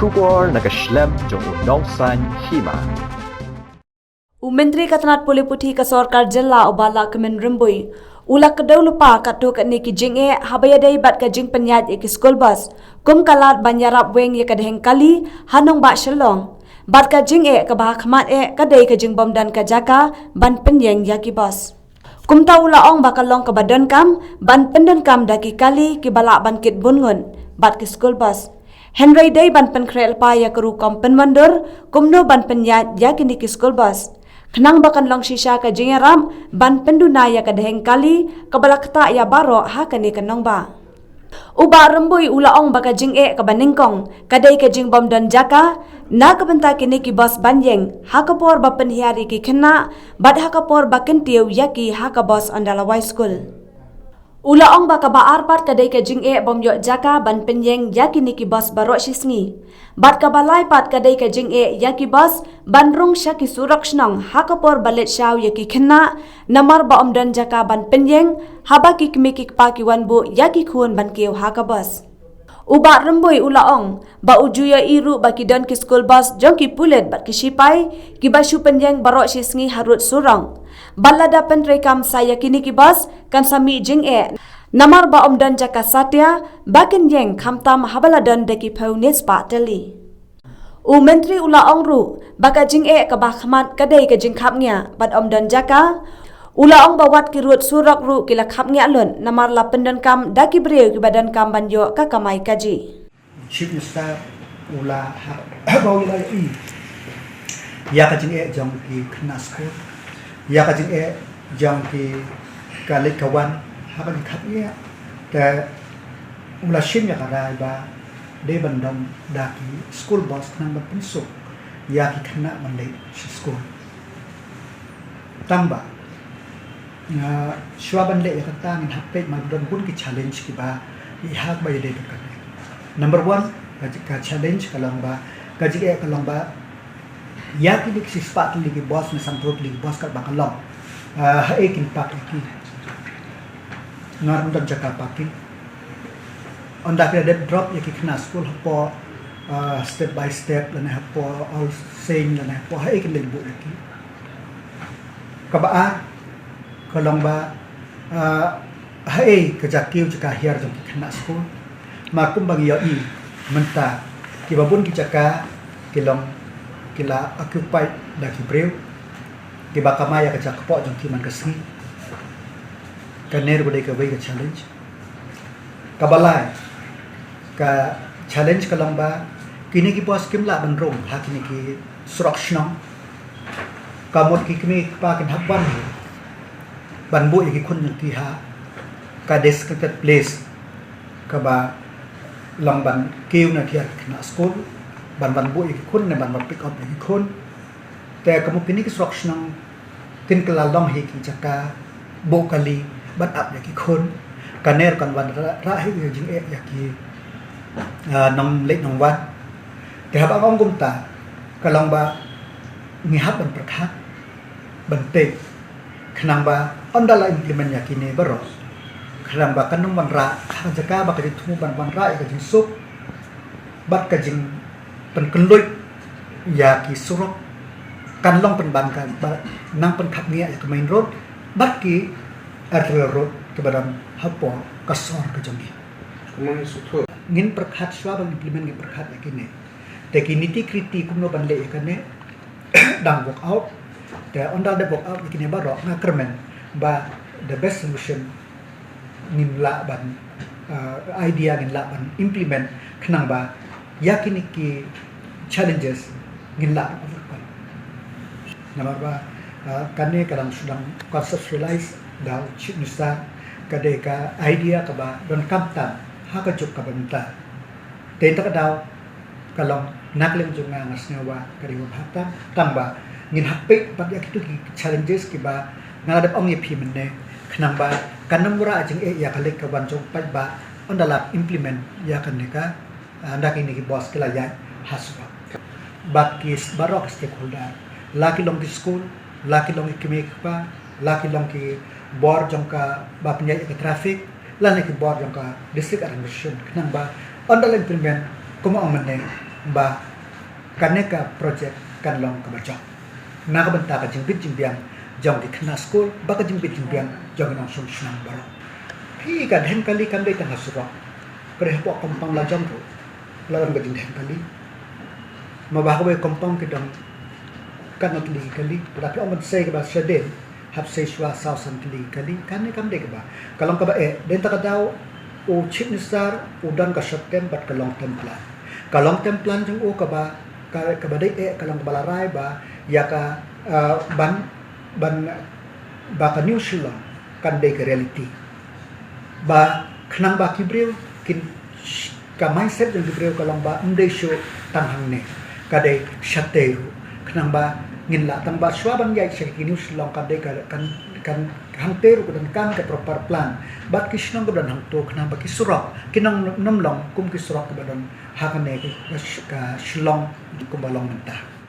Shubor nagaslem jong udongsan hima. Menteri Katanat Puli Putih ke Sorkar Jilla Obala Kemen Rembui Ula kedau lupa katuk ni ki jing habayadai bat ka jing penyat ki school bus kum kalat banyarap weng ye kadeheng kali hanong ba shalong bat ka jing ka bah khmat kadai ka jing bom dan ka jaka ban penyeng ya ki bus kum ta ula ong bakalong ka badan kam ban pendan kam daki kali ki balak ban kit bungun bat ki school bus Henry day ban pen krel pa ya kru kom pen mandur kum no ban penyat ya ki ni ki school bus Kenang bakan long shisha ka jingaram ban penduna ya ka deheng kali kabalakta ya baro ha kani kanong ba. Uba rembui ula ong baka jing ka baningkong kadai ka jing bom dan jaka na ka benta kini ki bos banjeng ha ka por ba penhiari ki kena bad ha ka por ba kentiu yaki ha ka bos andala high school. Ula ong baka ba arpat kadai ka jing bom yo jaka ban penjeng yaki ni ki bos baro shisngi. Bat ka balai pat kadai ka jing yaki bos ban rung syaki surak shnong ha ka por balet shaw yaki kena namar ba om dan jaka ban penjeng haba ki kmiki pa ki wan bu yaki khun ban keu ha ka bos. Uba rembui ula ong ba ujuya iru ba ki dan ki school bus jong ki pulet bat ki sipai ki basu penjeng baro shisngi harut surang. Balada pen rekam saya kini ki bus kan sami jing namar ba om dan jaka satya bakin jeng khamtam habaladan deki paunis pa teli. Menteri ula ong ru baka jing ka ba khmat kadai ka jing khapnya bat om dan jaka ula ong bawat ki rut surak ru ki la khapnya lun namar la pendan kam daki breu ki badan kam banjo ka kamai kaji. Chief Minister ula bawi la ya ka jing jong ki khna school ya ka jing jong ki kalik kawan ha ka khapnya ta ula shim ya ka rai ba de bandam daki school bus nang ba pinsuk ya ki khna manle school tamba shwaban le ya ta ngin happe ma don bun ki challenge ki ba i hak ba de ka number 1 ka challenge kalang ba ka jige kalang ba ya ki dik si spat li ki boss na samprot li boss ka ba kalang ha ekin pak ki ngar don jaka pakin onda kira de drop ya ki khna school po step by step lan ha po all saying lan ha po ha ekin le bu ki ka ba kalong ba hai kejakiu jaka hiar jong ki khna school ma kum bang yo i menta ki babun ki jaka kilong kila occupy da ki breu ki bakama ya kajak po jong ki man kasni kaner bode ka wei ka challenge kabalai ka challenge kalong ba kini ki pos kim la ban rong ha kini ki surakshno kamot ki kmi pa kin habban ban bu ki kun ki ha ka designated place ka ba long ban kêu na thiat na school ban bu ki kun ne ban pick up ki kun te kamot kini ki surakshno tin kala long he ki jaka bo kali ban up ki kun kaner kan wan ra hi jing ya ki nong lek nong wat te hab ang gum ta kalong ba ngi hab ban prakhat ban te khnang ba ondala implement ya kini baro khnang ba kanong ban ra jaka ba ka thu ban ra ka jing sup bat ka jing pen kenloi ya ki surok kan long pen ban kan ba nang pen khat ngia ya ka main road bat ki arterial road ke badan hapo kasor ke jong ngin prakhat swa bang implement ngi prakhat yakine te kiniti kriti kumno ban le yakane dang work out te ondal de work out yakine baro nga kermen ba the best solution ngin la ban idea ngin la ban implement khnang ba yakini ki challenges ngin la overcome namar ba kane kadang sedang conceptualize dal chipnusa kadeka idea ka ba don kamtam ha ka juk ka banta te ta ka daw kalong naklem jung nga ngasnyawa kariwa bhata tamba ngin happe pat ya kitu ki challenges ki ba ngadap ong yepi menne khnang ba kanamura jing ya kalik ka ban jong pat ba ondala implement ya kaneka ndaki ni ki boss kila ya hasba bat ki barok stakeholder laki long ki school laki long ki pa laki long ki bor jong ka ba pnya ka traffic lan ki bor jong ka district administration khnang ba ondala implement kuma ang menne ba kaneka project kan long ka bajak na ka banta ka jingbit jingbiang jong di khna school ba ka jingbit jingbiang jong nong sum snang baro hi ka dhen kali kan dei tang hasura kare po kompang la jong ro lawan ka jing dhen kali mabaka ba kompang kidang kanot li kali tapi om say ka ba shaden hap say shwa sausan li kali kan ni kam de ka ba kalong ka ba den ta ka daw o chief minister udan ka short term but ka long term plan ka long term plan jong o ka ba kalong ka balaray ba ya ka ban ba ka new shillong kan de ka reality ba khnang ba kibreu kin ka mindset jong kibreu kalong ba ndai sho tanghang ne ka de shateru khnang ba ngin la tang ba shwa bang yai se ki new shillong ka de kan hang teru ko dan kan ka proper plan bat kishnong ko dan hang to khnang ba kisurok kinang namlong kum kisurok ko dan hakane ka shillong ko balong mentah